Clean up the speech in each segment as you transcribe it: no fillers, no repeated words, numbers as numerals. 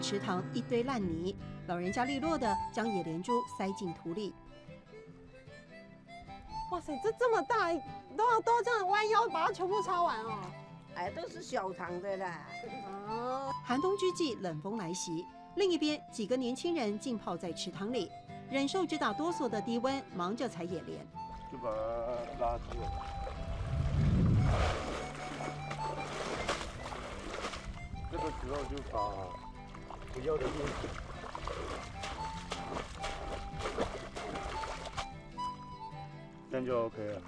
池塘一堆烂泥，老人家利落地将野莲珠塞进土里。哇塞，这么大，都这样弯腰把它全部插完哦。哎，都是小肠的啦。哦，寒冬之际，冷风来袭，另一边几个年轻人浸泡在池塘里，忍受直打哆嗦的低温，忙着采野莲。就把它拉出来。这个时候就把不要的叶子，这样就 OK 了。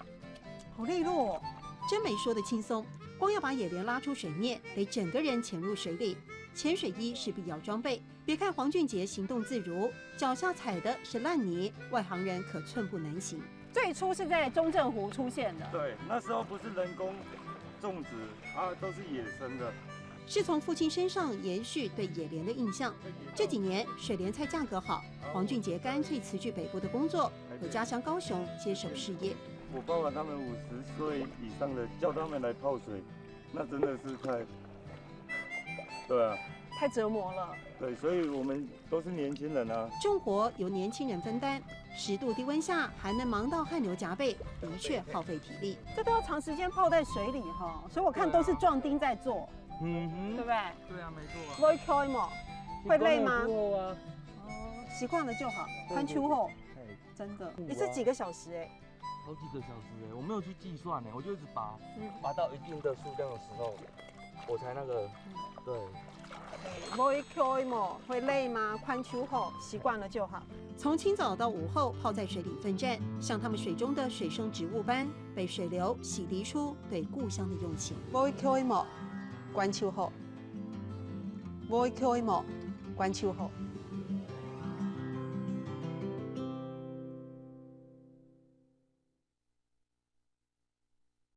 好利落哦。真没说的轻松，光要把野莲拉出水面，得整个人潜入水里。潜水衣是必要装备。别看黄俊杰行动自如，脚下踩的是烂泥，外行人可寸步难行。最初是在中正湖出现的，对，那时候不是人工种植啊，都是野生的。是从父亲身上延续对野莲的印象。这几年水莲菜价格好，黄俊杰干脆辞去北部的工作，回家乡高雄接手事业。我爸爸他们50岁以上的叫他们来泡水，那真的是对啊，太折磨了。对，所以我们都是年轻人啊。重活由年轻人分担，10度低温下还能忙到汗流浃背，的确耗费体力。这都要长时间泡在水里哈，所以我看都是壮丁在做，嗯对不对？对啊，没错啊。不会开吗？会累吗？不啊。哦，习惯了就好。看秋后，真的，你是几个小时哎？好几个小时哎，我没有去计算哎，我就一直拔，拔到一定的数量的时候，我才那个，对。不会开吗？会累吗？看秋后，习惯了就好。从清早到午后泡在水里奋战，像他们水中的水生植物般，被水流洗涤出对故乡的用情。不会开吗？关秋后。不会开吗？关秋后。